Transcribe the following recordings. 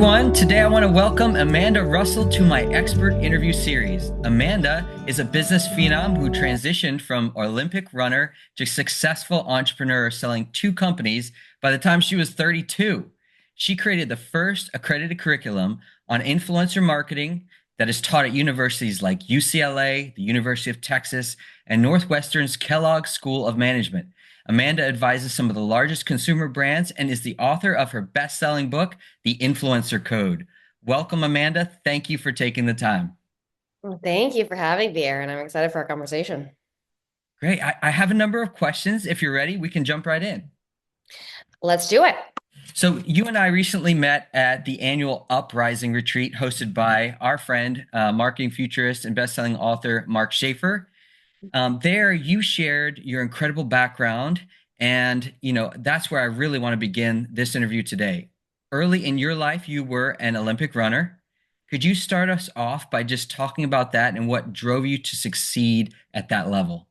everyone. Today I want to welcome Amanda Russell to my expert interview series. Amanda is a business phenom who transitioned from Olympic runner to successful entrepreneur selling two companies by the time she was 32. She created the first accredited curriculum on influencer marketing that is taught at universities like UCLA, the University of Texas, and Northwestern's Kellogg School of Management. Amanda advises some of the largest consumer brands and is the author of her best-selling book, The Influencer Code. Welcome, Amanda. Thank you for taking the time. Well, thank you for having me, Aaron. I'm excited for our conversation. Great. I have a number of questions. If you're ready, we can jump right in. Let's do it. So, you and I recently met at the annual Uprising retreat hosted by our friend, marketing futurist and best-selling author Mark Schaefer. There, you shared your incredible background, and that's where I really want to begin this interview today. Early in your life, you were an Olympic runner. Could you start us off by just talking about that and what drove you to succeed at that level?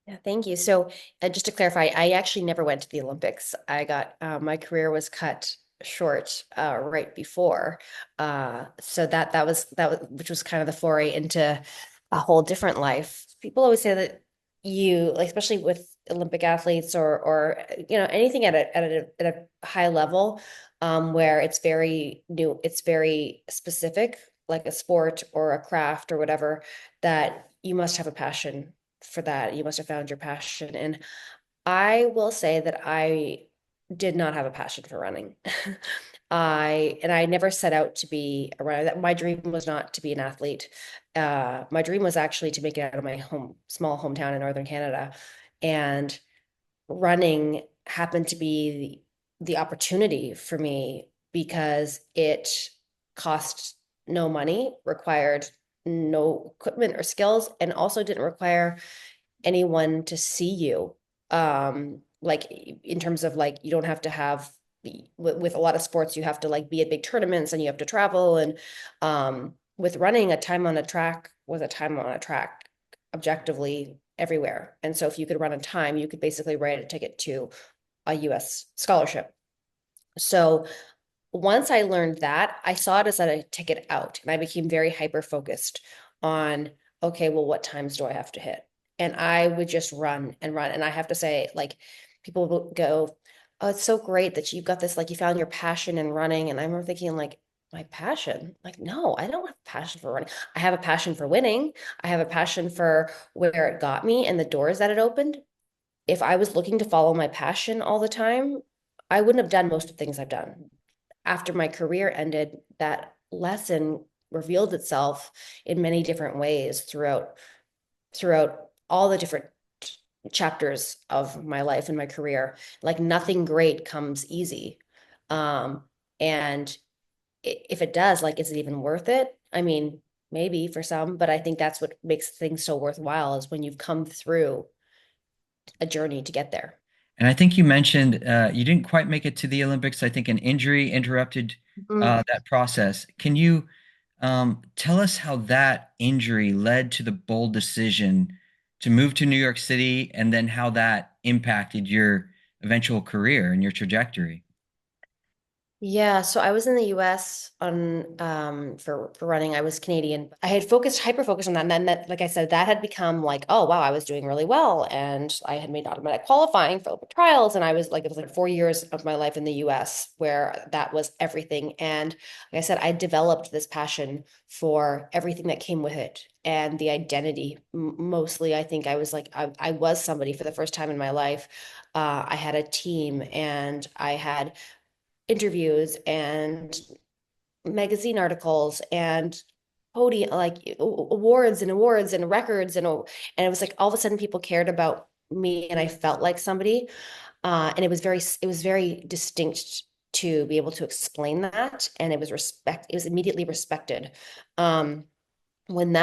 Yeah, thank you. So, just to clarify, I actually never went to the Olympics. I got my career was cut short right before. So that was which was kind of the foray into a whole different life. People always say that you, like, especially with Olympic athletes or anything at a high level, where it's very new, it's very specific, like a sport or a craft or whatever, that you must have a passion for that. You must have found your passion. And I will say that I did not have a passion for running. I never set out to be a runner. That my dream was not to be an athlete. My dream was actually to make it out of my small hometown in Northern Canada. And running happened to be the opportunity for me because it cost no money, required no equipment or skills, and also didn't require anyone to see you. Like in terms of, like, you don't have to have, with a lot of sports, you have to like be at big tournaments and you have to travel. And with running, a time on a track was a time on a track objectively everywhere. And so if you could run a time, you could basically write a ticket to a US scholarship. So once I learned that, I saw it as a ticket out, and I became very hyper focused on, okay, well, what times do I have to hit? And I would just run and run. And I have to say, like, people will go, oh, it's so great that you've got this, like, you found your passion in running. And I remember thinking, like, my passion? Like, no, I don't have a passion for running. I have a passion for winning. I have a passion for where it got me and the doors that it opened. If I was looking to follow my passion all the time, I wouldn't have done most of the things I've done. After my career ended, that lesson revealed itself in many different ways throughout all the different chapters of my life and my career. Like, nothing great comes easy. And if it does, like, is it even worth it? I mean, maybe for some, but I think that's what makes things so worthwhile, is when you've come through a journey to get there. And I think you mentioned you didn't quite make it to the Olympics. I think an injury interrupted Mm. that process. Can you tell us how that injury led to the bold decision to move to New York City and then how that impacted your eventual career and your trajectory? Yeah, so I was in the US on for running. I was Canadian. I had hyper focused on that. And then that, like I said, that had become like, oh wow, I was doing really well. And I had made automatic qualifying for Olympic trials. And I was like, it was like 4 years of my life in the US where that was everything. And like I said, I developed this passion for everything that came with it and the identity. Mostly, I think I was like, I was somebody for the first time in my life. I had a team and I had interviews and magazine articles and podium, like, awards and records, and it was like all of a sudden people cared about me and I felt like somebody. And it was very distinct to be able to explain that, and it was immediately respected. um when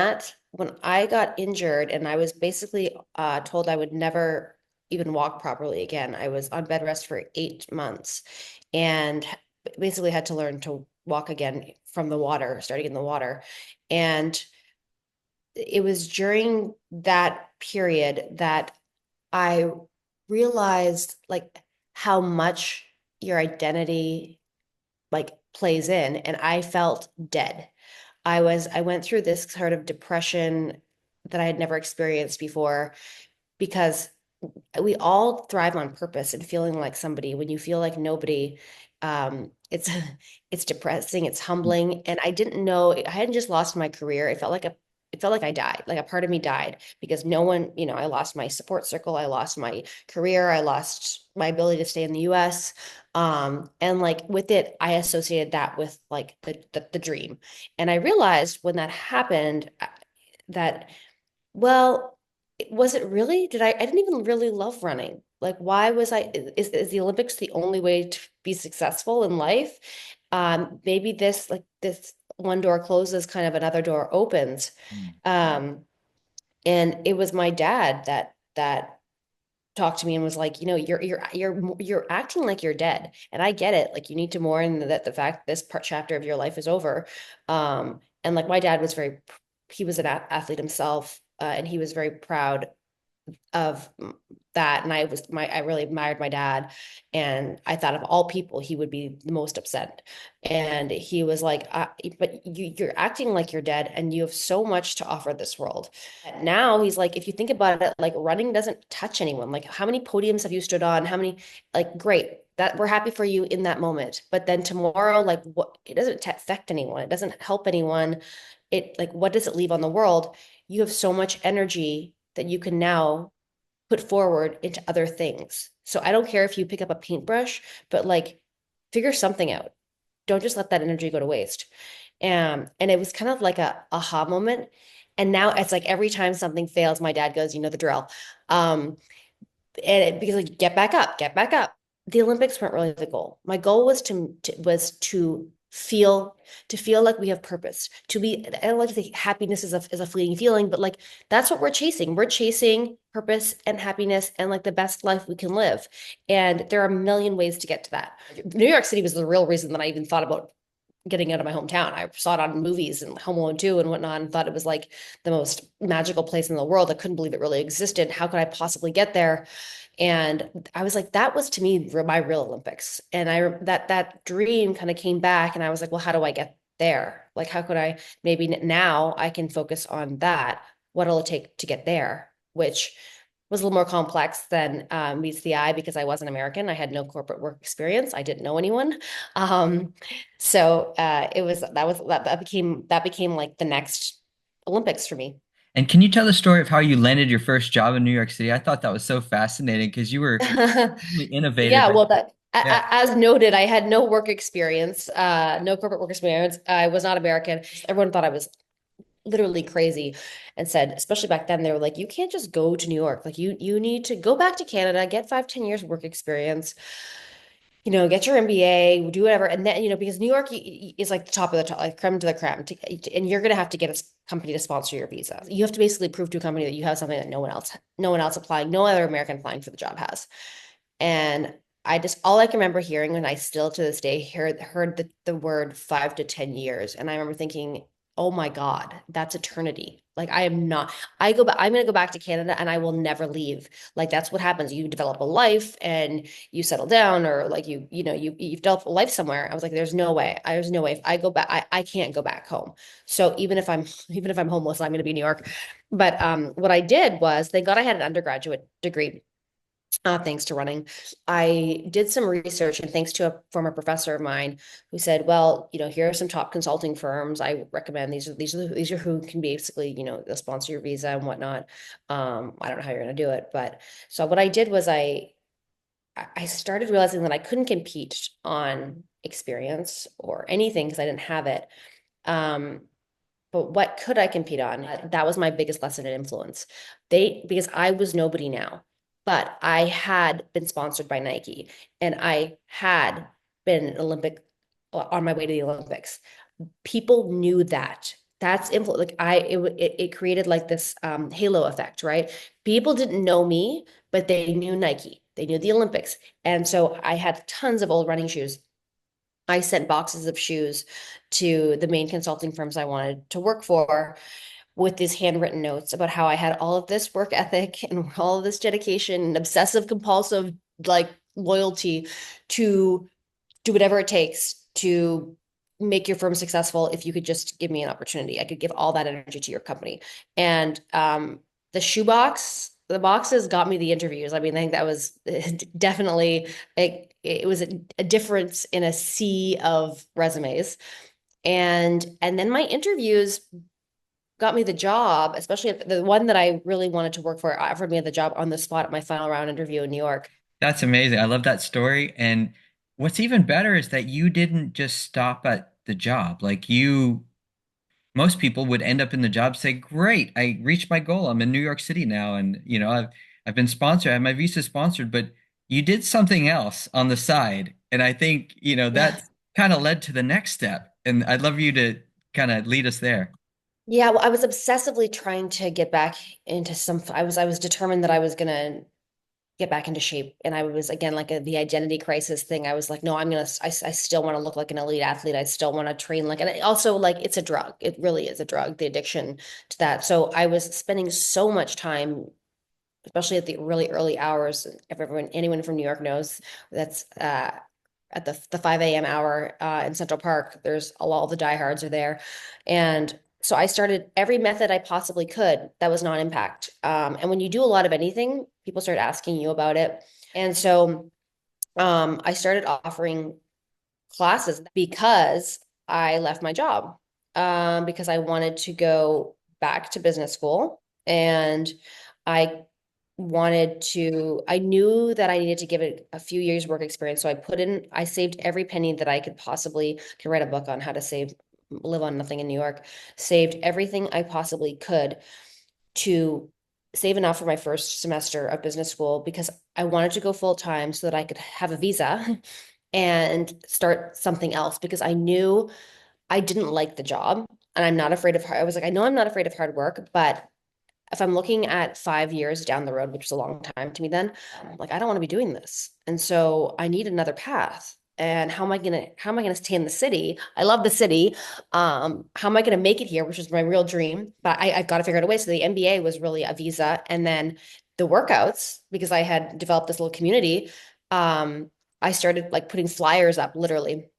I got injured and I was basically told I would never even walk properly again, I was on bed rest for 8 months and basically had to learn to walk again from the water, starting in the water. And it was during that period that I realized, like, how much your identity, like, plays in, and I felt dead. I went through this sort of depression that I had never experienced before, because we all thrive on purpose and feeling like somebody. When you feel like nobody, it's it's depressing, it's humbling. And I didn't know, I hadn't just lost my career. It felt like I died, like a part of me died, because no one, I lost my support circle, I lost my career, I lost my ability to stay in the US. And like with it, I associated that with like the dream. And I realized when that happened, that, well, was it really? I didn't even really love running. Like, why was is the Olympics the only way to be successful in life? Maybe this one door closes, kind of another door opens. Mm. Um, and it was my dad that talked to me and was like, you're acting like you're dead. And I get it. Like, you need to mourn that the fact this part chapter of your life is over. And like my dad was he was an athlete himself, and he was very proud of that. And I really admired my dad. And I thought of all people, he would be the most upset. And he was like, but you're acting like you're dead and you have so much to offer this world. And now he's like, if you think about it, like running doesn't touch anyone. Like, how many podiums have you stood on? How many, like, great. That we're happy for you in that moment. But then tomorrow, like, what, it doesn't affect anyone. It doesn't help anyone. It, like, what does it leave on the world? You have so much energy that you can now put forward into other things. So I don't care if you pick up a paintbrush, but like, figure something out. Don't just let that energy go to waste. And it was kind of like a aha moment. And now it's like every time something fails, my dad goes, you know the drill. Um, because like, get back up, get back up. The Olympics weren't really the goal. My goal was to feel like we have purpose, to be, I don't like to say happiness is a fleeting feeling, but like that's what we're chasing. We're chasing purpose and happiness and like the best life we can live. And there are a million ways to get to that. New York City was the real reason that I even thought about getting out of my hometown. I saw it on movies and Home Alone 2 and whatnot, and thought it was like the most magical place in the world. I couldn't believe it really existed. How could I possibly get there? And I was like, that was to me my real Olympics. And that dream kind of came back, and I was like, well, how do I get there? Like, how could I, maybe now I can focus on that. What'll it take to get there? Which was a little more complex than meets the eye, because I wasn't American. I had no corporate work experience. I didn't know anyone. So that became like the next Olympics for me. And can you tell the story of how you landed your first job in New York City? I thought that was so fascinating because you were really innovative. Yeah, And well, yeah. as noted, I had no work experience, no corporate work experience. I was not American. Everyone thought I was literally crazy, and said, especially back then, they were like, you can't just go to New York. Like, you need to go back to Canada, get 5, 10 years work experience, get your MBA, do whatever. And then, because New York is like the top of the top, like creme to the creme, and you're going to have to get a company to sponsor your visa. You have to basically prove to a company that you have something that no one else applying, no other American applying for the job has. And all I can remember hearing, and I still to this day heard the word 5 to 10 years. And I remember thinking, oh my God, that's eternity. Like, I am not, I'm going to go back to Canada and I will never leave. Like, that's what happens. You develop a life and you settle down, or like you've developed a life somewhere. I was like, there's no way. There's no way. If I go back, I can't go back home. So even if I'm homeless, I'm going to be in New York. But what I did was, thank God I had an undergraduate degree, thanks to running. I did some research, and thanks to a former professor of mine who said, well, here are some top consulting firms I recommend. These are who can basically, they'll sponsor your visa and whatnot. I don't know how you're going to do it, but so what I did was I started realizing that I couldn't compete on experience or anything because I didn't have it. Um, but what could I compete on? That was my biggest lesson in influence. Because I was nobody now, but I had been sponsored by Nike, and I had been an Olympic on my way to the Olympics. People knew that. That's influence. Like, it created like this halo effect, right? People didn't know me, but they knew Nike. They knew the Olympics. And so I had tons of old running shoes. I sent boxes of shoes to the main consulting firms I wanted to work for, with these handwritten notes about how I had all of this work ethic and all of this dedication and obsessive compulsive like loyalty to do whatever it takes to make your firm successful if you could just give me an opportunity. I could give all that energy to your company. And the boxes got me the interviews. I mean, I think that was definitely it was a difference in a sea of resumes. And then my interviews got me the job, especially the one that I really wanted to work for offered me the job on the spot at my final round interview in New York. That's amazing. I love that story. And what's even better is that you didn't just stop at the job. Most people would end up in the job, say, "Great, I reached my goal. I'm in New York City now, and I've been sponsored. I have my visa sponsored." But you did something else on the side, and I think Yeah. that kind of led to the next step. And I'd love you to kind of lead us there. Yeah, well, I was obsessively trying to get back into I was determined that I was gonna get back into shape. And I was again like the identity crisis thing. I was like, no, I still want to look like an elite athlete. I still want to train like, and also like it's a drug. It really is a drug, the addiction to that. So I was spending so much time, especially at the really early hours. If anyone from New York knows, that's at the 5 a.m. hour in Central Park. There's all the diehards are there. And so I started every method I possibly could that was non-impact. And when you do a lot of anything, people start asking you about it. And so I started offering classes because I left my job because I wanted to go back to business school. And I I knew that I needed to give it a few years work experience. So I saved every penny that I could write a book on how to live on nothing in New York, saved everything I possibly could to save enough for my first semester of business school because I wanted to go full time so that I could have a visa and start something else because I knew I didn't like the job and I was like, I know I'm not afraid of hard work, but if I'm looking at 5 years down the road, which was a long time to me then, I'm like, I don't want to be doing this. And so I need another path. And how am I gonna stay in the city? I love the city. How am I gonna make it here, which is my real dream? But I've got to figure out a way. So the MBA was really a visa. And then the workouts, because I had developed this little community, I started like putting flyers up literally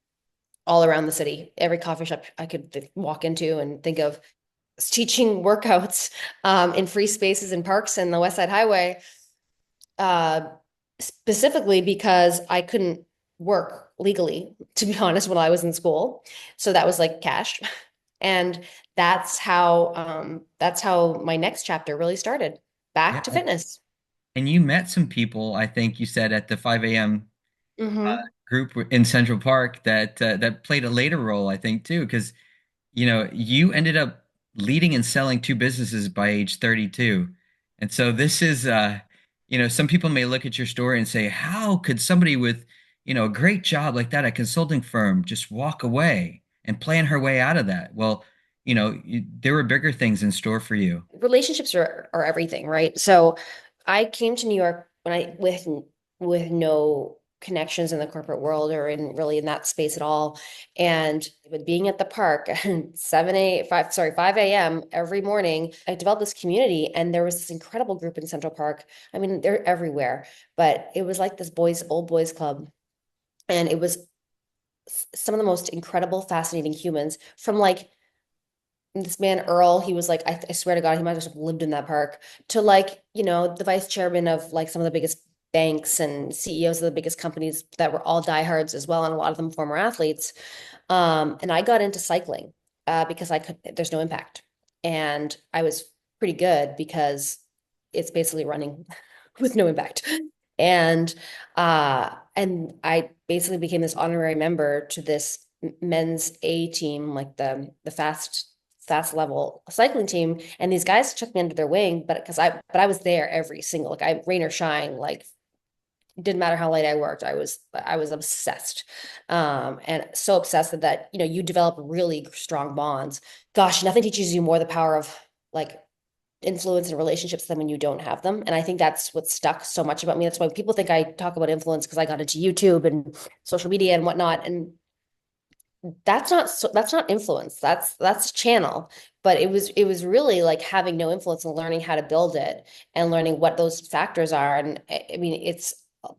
all around the city. Every coffee shop I could walk into and think of teaching workouts in free spaces and parks and the West Side Highway, uh, specifically because I couldn't work legally, to be honest, when I was in school. So that was like cash. And that's how my next chapter really started. Back to Yeah. fitness. And you met some people, I think you said at the 5 a.m. Hmm. Group in Central Park that played a later role, I think, too, because you ended up leading and selling two businesses by age 32. And so this is, some people may look at your story and say, how could somebody with, a great job like that, a consulting firm, just walk away and plan her way out of that? Well, there were bigger things in store for you. Relationships are everything, right? So I came to New York when I with no connections in the corporate world or in really in that space at all. And with being at the park 5 a.m. every morning, I developed this community and there was this incredible group in Central Park. I mean, they're everywhere, but it was like this old boys club. And it was some of the most incredible, fascinating humans from like this man Earl, he was like, I swear to God, he might have just lived in that park, to like, the vice chairman of like some of the biggest banks and CEOs of the biggest companies that were all diehards as well, and a lot of them former athletes. And I got into cycling because there's no impact. And I was pretty good because it's basically running with no impact. And I basically became this honorary member to this men's A team, like the fast level cycling team. And these guys took me under their wing, but I was there every single, like I rain or shine, like didn't matter how late I worked. I was obsessed. And so obsessed that you develop really strong bonds. Gosh, nothing teaches you more the power of like influence and relationships than when you don't have them. And I think that's what stuck so much about me. That's why people think I talk about influence because I got into YouTube and social media and whatnot. And that's not influence. That's channel. But it was really like having no influence and learning how to build it and learning what those factors are. And I mean,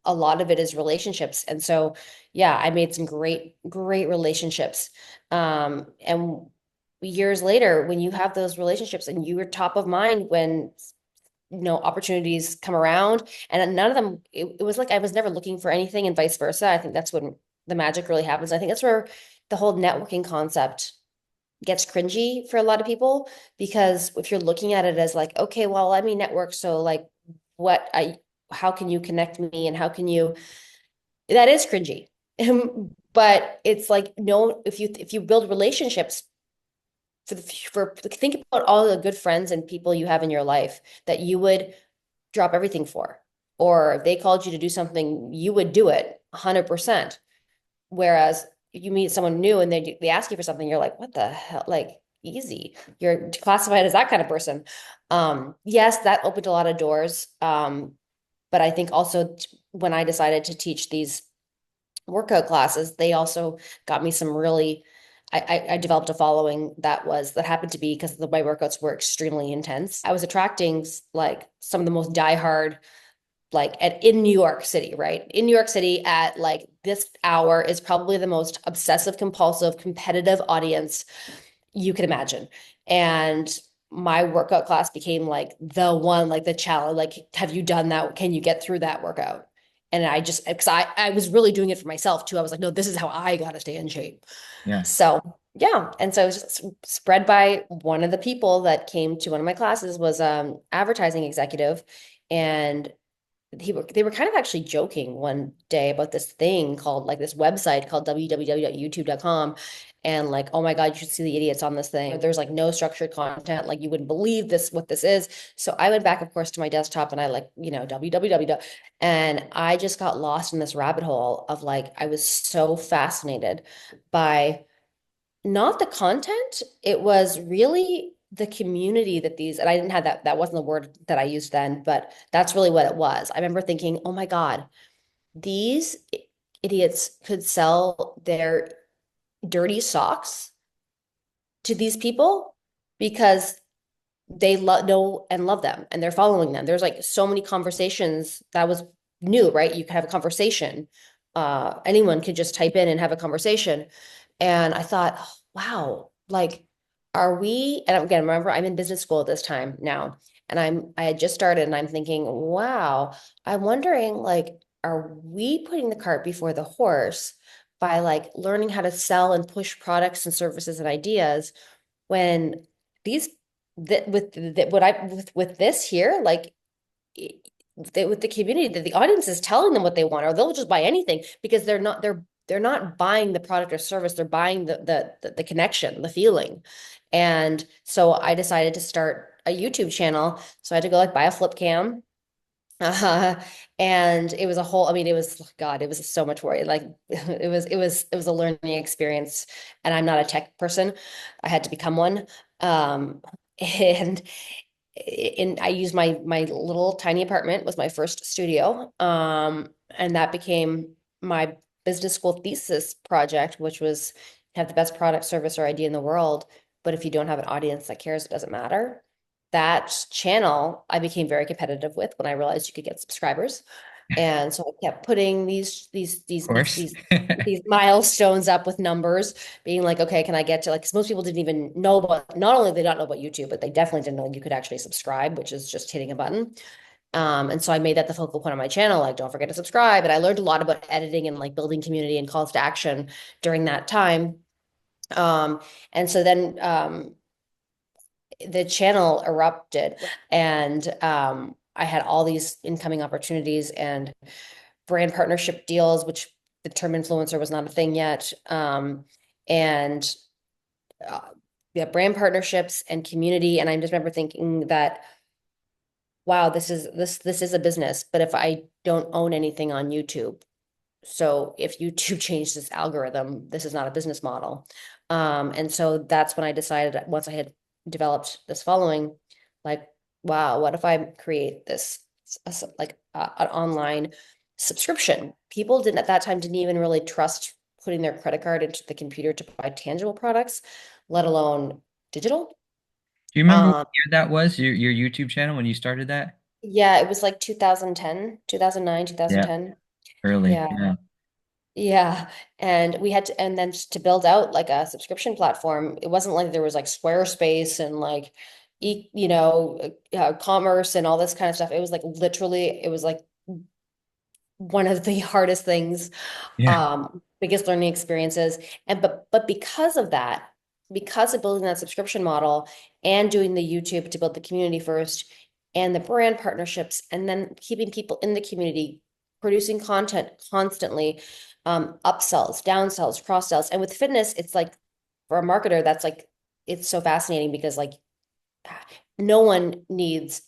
a lot of it is relationships. And so, yeah, I made some great relationships. And years later, when you have those relationships and you were top of mind when opportunities come around, and none of them, it was like I was never looking for anything and vice versa. I think that's when the magic really happens. I think that's where the whole networking concept gets cringy for a lot of people, because if you're looking at it as like, okay, well, let me network, so like what I how can you connect me, and how can you, that is cringy. But it's like, no, if you build relationships for think about all the good friends and people you have in your life that you would drop everything for, or if they called you to do something, you would do it 100%. Whereas you meet someone new and they ask you for something, you're like, what the hell? Like, easy. You're classified as that kind of person. Yes, that opened a lot of doors. But I think also when I decided to teach these workout classes, they also got me some really, I developed a following that happened to be, because my workouts were extremely intense. I was attracting like some of the most diehard, like in New York City, right? In New York City at like this hour is probably the most obsessive, compulsive, competitive audience you can imagine. And my workout class became like the one, like the challenge, like, have you done that? Can you get through that workout? And I just, because I was really doing it for myself too. I was like, no, this is how I got to stay in shape. Yeah. So yeah. And so it was just spread by one of the people that came to one of my classes was advertising executive. And they were kind of actually joking one day about this thing called, like, this website called www.youtube.com, and like, oh my God, you should see the idiots on this thing. There's like no structured content, like you wouldn't believe this what this is. So I went back, of course, to my desktop and I like, www, and I just got lost in this rabbit hole of like, I was so fascinated by not the content, it was really the community that these, and I didn't have that wasn't the word that I used then, but that's really what it was. I remember thinking, oh my God, these idiots could sell their dirty socks to these people because they know and love them and they're following them. There's like so many conversations that was new, right? You could have a conversation. Anyone could just type in and have a conversation. And I thought, oh, wow, like, are we, and again, remember, I'm in business school at this time now, and I had just started and I'm thinking, wow, I'm wondering, like, are we putting the cart before the horse by like learning how to sell and push products and services and ideas when these that with that what I with this here, like, with the community, that the audience is telling them what they want, or they'll just buy anything because they're not buying the product or service, they're buying the connection, the feeling. And so I decided to start a YouTube channel. So I had to go like buy a flip cam. Uh, and it was a whole, I mean, it was, God, it was so much work. Like it was a learning experience, and I'm not a tech person. I had to become one. And I used my little tiny apartment was my first studio. And that became my business school thesis project, which was have the best product, service, or idea in the world. But if you don't have an audience that cares, it doesn't matter. That channel I became very competitive with when I realized you could get subscribers. And so I kept putting Of course. these milestones up with numbers, being like, okay, can I get to, like, because most people didn't even know about, not only did they not know about YouTube, but they definitely didn't know you could actually subscribe, which is just hitting a button. And so I made that the focal point of my channel, like, don't forget to subscribe. And I learned a lot about editing and like building community and calls to action during that time. Um, and so then the channel erupted, and I had all these incoming opportunities and brand partnership deals, which the term influencer was not a thing yet. And uh, yeah, brand partnerships and community. And I just remember thinking that, wow, this is a business, but if I don't own anything on YouTube, so if YouTube changed this algorithm, this is not a business model. And so that's when I decided, once I had developed this following, like, wow, what if I create this like an online subscription? People didn't at that time didn't even really trust putting their credit card into the computer to buy tangible products, let alone digital. Do you remember what Um, year that was, your YouTube channel when you started that? Yeah, it was like 2010, 2009, Yeah, 2010. early. Yeah. Yeah. Yeah. And we had to, and then to build out like a subscription platform, it wasn't like there was like Squarespace and like, commerce and all this kind of stuff. It was like literally, it was like one of the hardest things, Yeah. biggest learning experiences. And but because of that, because of building that subscription model and doing the YouTube to build the community first and the brand partnerships and then keeping people in the community, producing content constantly, upsells, downsells, cross sells. And with fitness, it's like for a marketer, that's like it's so fascinating because like no one needs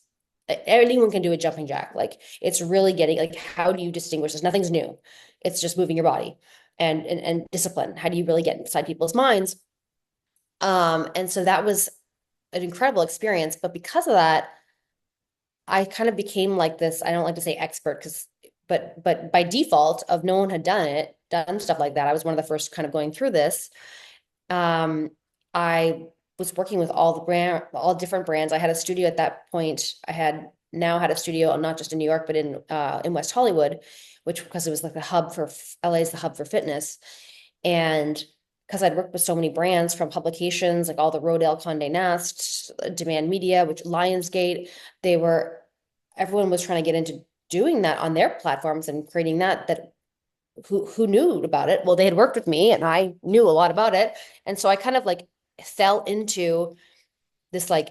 anyone can do a jumping jack. Like it's really getting like how do you distinguish this? Nothing's new. It's just moving your body and discipline. How do you really get inside people's minds? And so that was an incredible experience. But because of that, I kind of became like this, I don't like to say expert because but by default of no one had done stuff like that. I was one of the first kind of going through this. Um, I was working with all different brands. I had a studio at that point. I had now had a studio not just in New York, but in West Hollywood, which because it was like the hub for LA is the hub for fitness, and because I'd worked with so many brands from publications like all the Rodale, Condé Nast, Demand Media, which Lionsgate, they were everyone was trying to get into doing that on their platforms and creating that who knew about it. Well, they had worked with me and I knew a lot about it. And so I kind of like fell into this like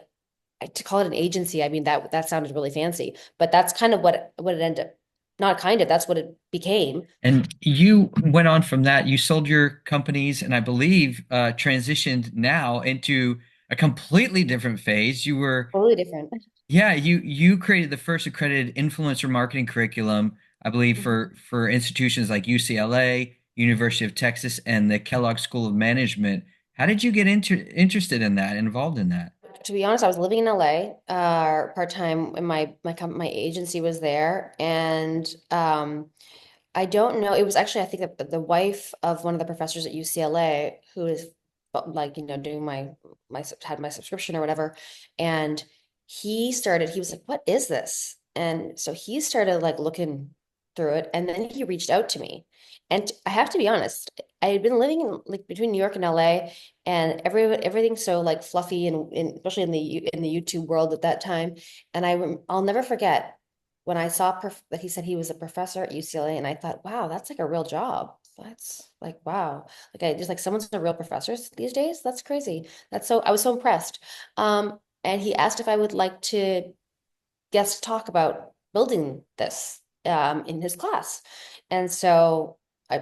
to call it an agency. I mean that sounded really fancy, but that's kind of what it ended up not kind of that's what it became. And you went on from that. You sold your companies and I believe transitioned now into a completely different phase. You were, Totally different. yeah, you created the first accredited influencer marketing curriculum, I believe, Mhm. for institutions like UCLA, University of Texas, and the Kellogg School of Management. How did you get interested in that, involved in that? To be honest, I was living in LA, part-time and my agency was there and I don't know. It was actually, I think that the wife of one of the professors at UCLA who is like, doing had my subscription or whatever. And he was like, what is this? And so he started like looking through it and then he reached out to me. And I have to be honest, I had been living in like between New York and LA and everything's so like fluffy and especially in the YouTube world at that time. And I'll never forget when I saw that he said he was a professor at UCLA, and I thought, wow, that's like a real job. That's like, wow. Like I just like someone's a real professor these days. That's crazy. I was so impressed. And he asked if I would like to guest talk about building this in his class. And so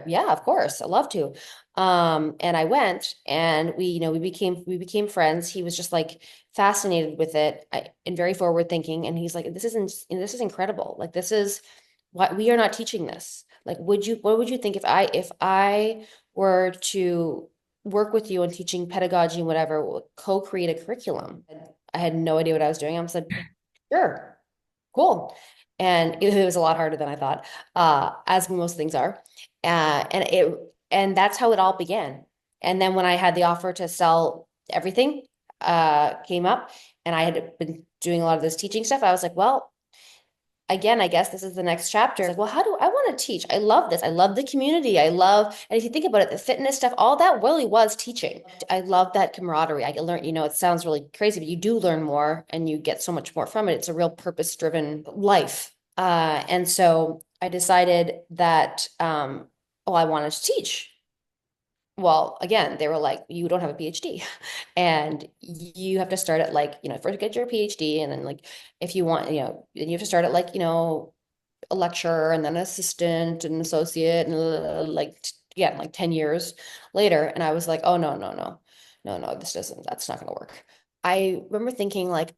yeah, of course, I'd love to. And I went and we became friends. He was just like fascinated with it and very forward thinking. And he's like, this is incredible. Like this is what we are not teaching this. Like, what would you think if I were to work with you on teaching pedagogy and whatever, co-create a curriculum? I had no idea what I was doing. I said, sure. Cool. And it was a lot harder than I thought, as most things are. And that's how it all began. And then when I had the offer to sell everything, came up and I had been doing a lot of this teaching stuff, I was like, well, again, I guess this is the next chapter. Like, well, how do I want to teach? I love this. I love the community. And if you think about it, the fitness stuff, all that really was teaching. I love that camaraderie. I learned, it sounds really crazy, but you do learn more and you get so much more from it. It's a real purpose-driven life. And so I decided that, oh, I wanted to teach. Well, again, they were like, you don't have a PhD and you have to start at like, first get your PhD and then like, if you want, then you have to start at like, a lecturer and then an assistant and an associate and yeah, like 10 years later. And I was like, oh, no, no, no, no, no, that's not going to work. I remember thinking like,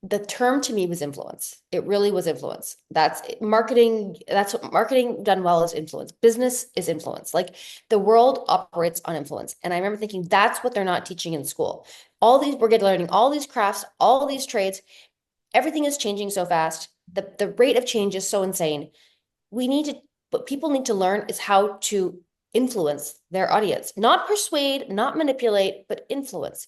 the term to me was influence. It really was influence. That's marketing. That's what marketing done well is influence. Business is influence. Like the world operates on influence. And I remember thinking that's what they're not teaching in school. We're getting learning all these crafts, all these trades. Everything is changing so fast. The rate of change is so insane. What people need to learn is how to influence their audience, not persuade, not manipulate, but influence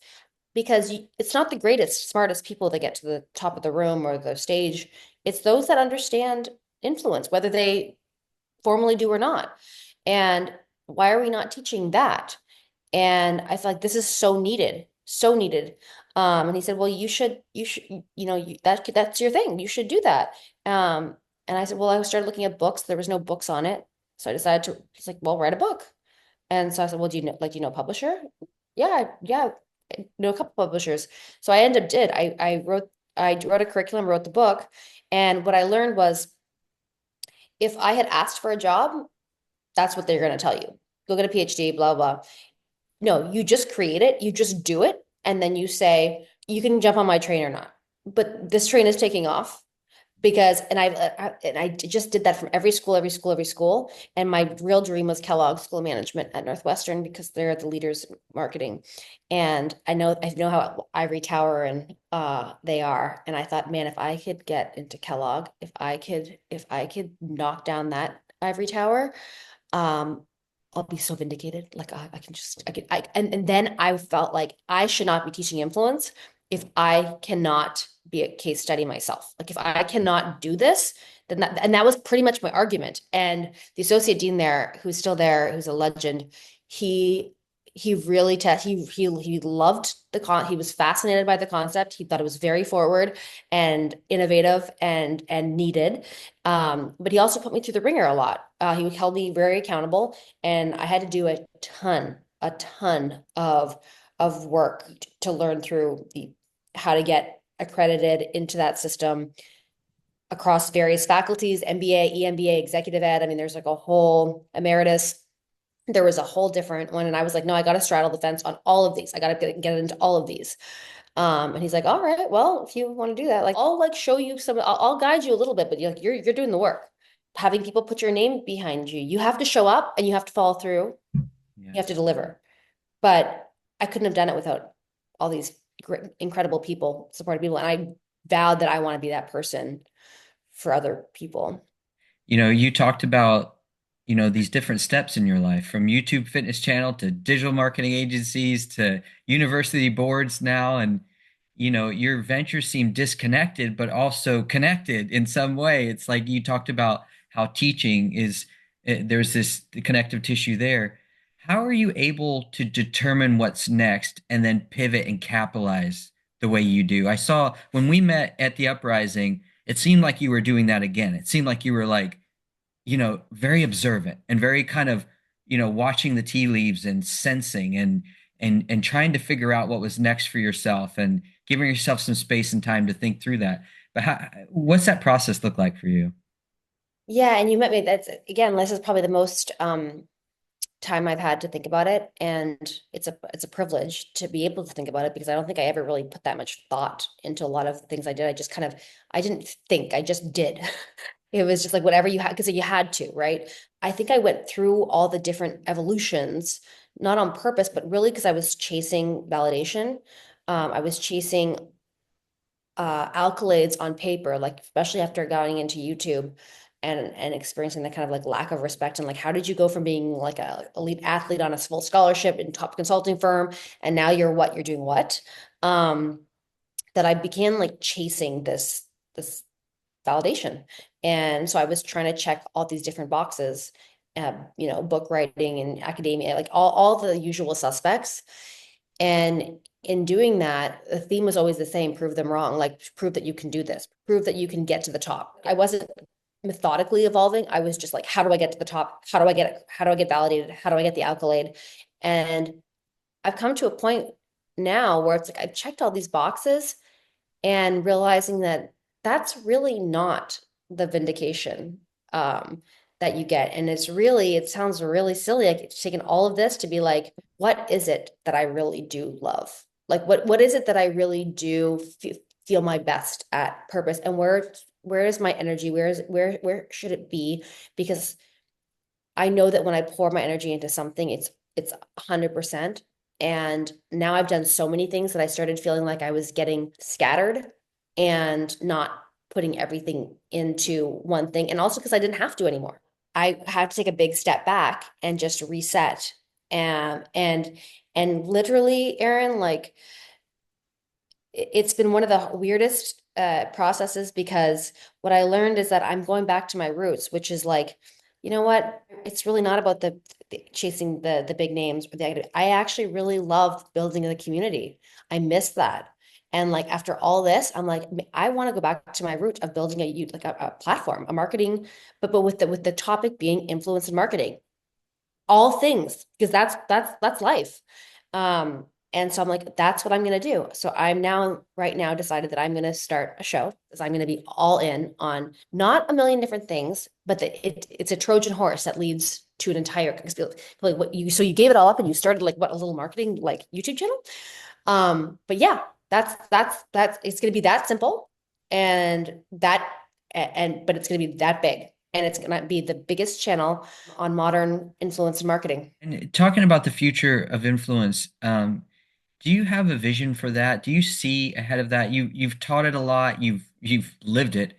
because it's not the greatest, smartest people that get to the top of the room or the stage. It's those that understand influence, whether they formally do or not. And why are we not teaching that? And I feel like this is so needed, so needed. And he said, well, that's your thing. You should do that. And I said, well, I started looking at books. There was no books on it. So I decided to, he's like, well, write a book. And so I said, well, do you know a publisher? Yeah, yeah, I know a couple publishers. So I ended up did. I wrote a curriculum, wrote the book. And what I learned was if I had asked for a job, that's what they're going to tell you. Go get a PhD, blah, blah. No, you just create it, you just do it, and then you say, you can jump on my train or not. But this train is taking off because, and I just did that from every school, every school, every school. And my real dream was Kellogg School of Management at Northwestern because they're the leaders in marketing. And I know how Ivory Tower and they are. And I thought, man, if I could get into Kellogg, if I could knock down that Ivory Tower, um, I'll be so vindicated. Like I can just, I can, I, and then I felt like I should not be teaching influence if I cannot be a case study myself. Like if I cannot do this, then and that was pretty much my argument. And the associate dean there, who's still there, who's a legend, he he really he loved he was fascinated by the concept. He thought it was very forward and innovative and needed. But he also put me through the ringer a lot. He held me very accountable, and I had to do a ton of work to learn through how to get accredited into that system across various faculties, MBA, EMBA, executive ed. I mean, there's like a whole emeritus. There was a whole different one, and I was like, no, I got to straddle the fence on all of these. I got to get into all of these. And he's like, all right, well, if you want to do that, like I'll like show you some, I'll guide you a little bit, but you're doing the work. Having people put your name behind you, you have to show up and you have to follow through. You have to Yes. deliver. But I couldn't have done it without all these great, incredible people, supportive people, and I vowed that I want to be that person for other people. You talked about, these different steps in your life from YouTube fitness channel to digital marketing agencies to university boards now. And, your ventures seem disconnected, but also connected in some way. It's like you talked about how teaching there's this connective tissue there. How are you able to determine what's next and then pivot and capitalize the way you do? I saw when we met at the Uprising, it seemed like you were doing that again. It seemed like you were like, very observant and very kind of, watching the tea leaves and sensing and trying to figure out what was next for yourself and giving yourself some space and time to think through that. But what's that process look like for you? Yeah, and you met me. That's again, this is probably the most time I've had to think about it, and it's a privilege to be able to think about it because I don't think I ever really put that much thought into a lot of the things I did. I just kind of I didn't think, I just did. It was just like whatever you had because you had to, right? I think I went through all the different evolutions, not on purpose, but really because I was chasing validation. I was chasing accolades on paper, like especially after going into YouTube and experiencing that kind of like lack of respect and like how did you go from being like a elite athlete on a full scholarship in top consulting firm and now you're doing what? Um, that I began like chasing this validation. And so I was trying to check all these different boxes, book writing and academia, like all the usual suspects. And in doing that, the theme was always the same, prove them wrong, like prove that you can do this, prove that you can get to the top. I wasn't methodically evolving. I was just like, how do I get to the top? How do I get validated? How do I get the accolade? And I've come to a point now where it's like I've checked all these boxes and realizing that that's really not the vindication that you get. And it sounds really silly. Like it's taken all of this to be like, what is it that I really do love? Like what is it that I really do feel my best at purpose? And where is my energy? Where should it be? Because I know that when I pour my energy into something, it's 100%. And now I've done so many things that I started feeling like I was getting scattered and not putting everything into one thing. And also because I didn't have to anymore. I had to take a big step back and just reset. And literally, Aaron, like it's been one of the weirdest processes because what I learned is that I'm going back to my roots, which is like, you know what? It's really not about chasing the big names or I actually really love building the community. I miss that. And like after all this, I'm like, I want to go back to my roots of building a platform, a marketing, but with the topic being influence and marketing, all things, because that's life. And so I'm like, that's what I'm gonna do. So I'm now right now decided that I'm gonna start a show because I'm gonna be all in on not a million different things, but it's a Trojan horse that leads to an entire like what you so you gave it all up and you started like what a little marketing like YouTube channel. But yeah, that's it's gonna be that simple and but it's gonna be that big and it's gonna be the biggest channel on modern influence and marketing. And talking about the future of influence, do you have a vision for that? Do you see ahead of that? You've taught it a lot, you've lived it.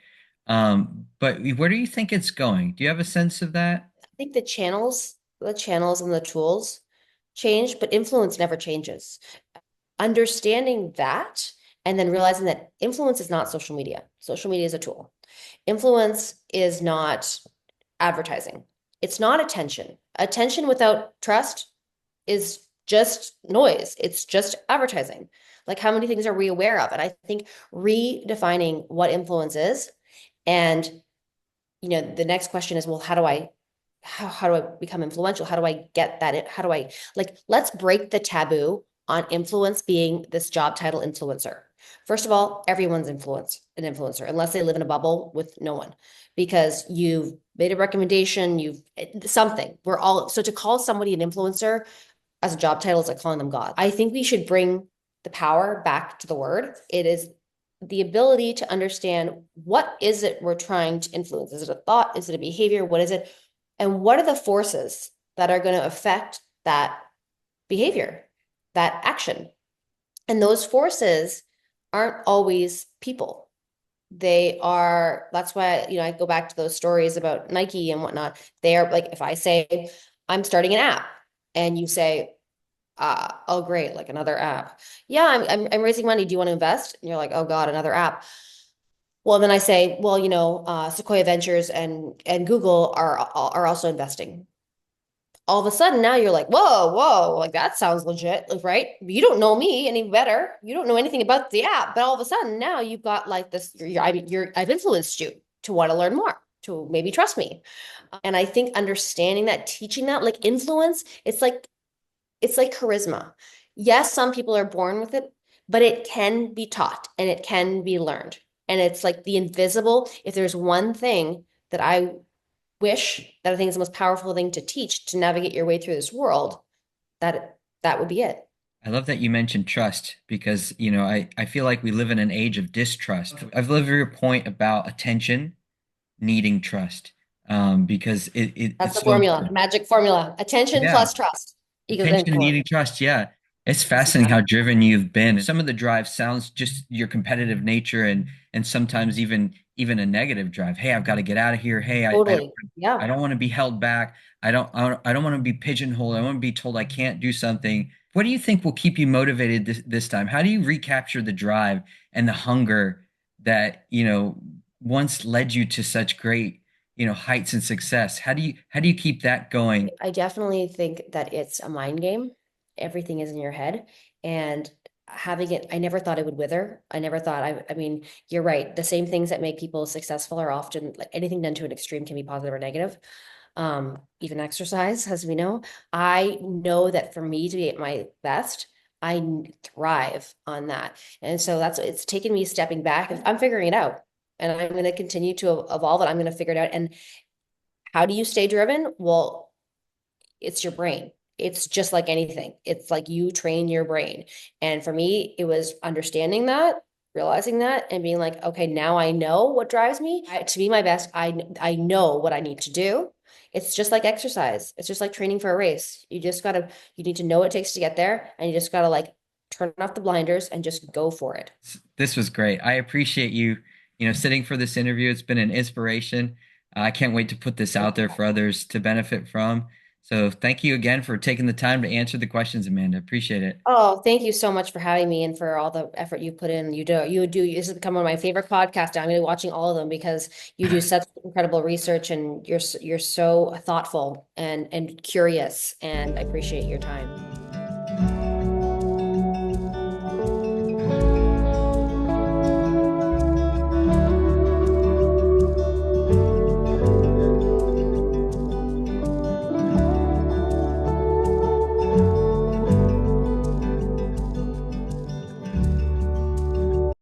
But where do you think it's going? Do you have a sense of that? I think the channels and the tools change, but influence never changes. Understanding that and then realizing that influence is not social media. Social media is a tool. Influence is not advertising. It's not attention. Attention without trust is just noise. It's just advertising. Like how many things are we aware of? And I think redefining what influence is and the next question is, well, how do I become influential? How do I get that? How do I like, let's break the taboo on influence being this job title influencer. First of all, everyone's an influencer, unless they live in a bubble with no one, because you've made a recommendation, you've something. We're all, so to call somebody an influencer as a job title is like calling them God. I think we should bring the power back to the word. It is the ability to understand what is it we're trying to influence. Is it a thought? Is it a behavior? What is it? And what are the forces that are going to affect that behavior, that action? And those forces aren't always people. That's why, I go back to those stories about Nike and whatnot. They are like, if I say, I'm starting an app, and you say, oh, great, like another app. Yeah, I'm raising money. Do you want to invest? And you're like, oh God, another app. Well, then I say, well, Sequoia Ventures and Google are also investing. All of a sudden, now you're like, whoa, like that sounds legit, like, right? You don't know me any better. You don't know anything about the app, but all of a sudden, now you've got like this. I've influenced you to want to learn more, to maybe trust me. And I think understanding that, teaching that, like influence, it's like charisma. Yes, some people are born with it, but it can be taught and it can be learned. And it's like the invisible. If there's one thing that I wish that I think is the most powerful thing to teach to navigate your way through this world, that would be it. I love that you mentioned trust because, I feel like we live in an age of distrust. I've lived your point about attention needing trust, because That's it's the so formula, important. magic formula. Attention Yeah. plus trust equals Attention influence. needing trust. Yeah. It's That's fascinating how exactly driven you've been. Some of the drive sounds just your competitive nature and sometimes even a negative drive. Hey, I've got to get out of here. Hey, totally. I Yeah. don't want to be held back. I don't want to be pigeonholed. I want to be told I can't do something. What do you think will keep you motivated this time? How do you recapture the drive and the hunger that, once led you to such great, heights and success? How do you keep that going? I definitely think that it's a mind game. Everything is in your head. And having it, I never thought it would wither. I never thought I mean, you're right. The same things that make people successful are often like anything done to an extreme can be positive or negative. Even exercise, as we know. I know that for me to be at my best, thrive on that. And so it's taken me stepping back. I'm figuring it out. And I'm going to continue to evolve and I'm going to figure it out. And how do you stay driven? Well, it's your brain. It's just like anything. It's like you train your brain. And for me, it was understanding that, realizing that, and being like, okay, now I know what drives me. To be my best, I know what I need to do. It's just like exercise. It's just like training for a race. You need to know what it takes to get there, and you just gotta like turn off the blinders and just go for it. This was great. I appreciate you, sitting for this interview. It's been an inspiration. I can't wait to put this out there for others to benefit from. So thank you again for taking the time to answer the questions, Amanda. Appreciate it. Oh, thank you so much for having me and for all the effort you put in. This has become one of my favorite podcasts. I'm going to be watching all of them because you do such incredible research and you're so thoughtful and curious, and I appreciate your time.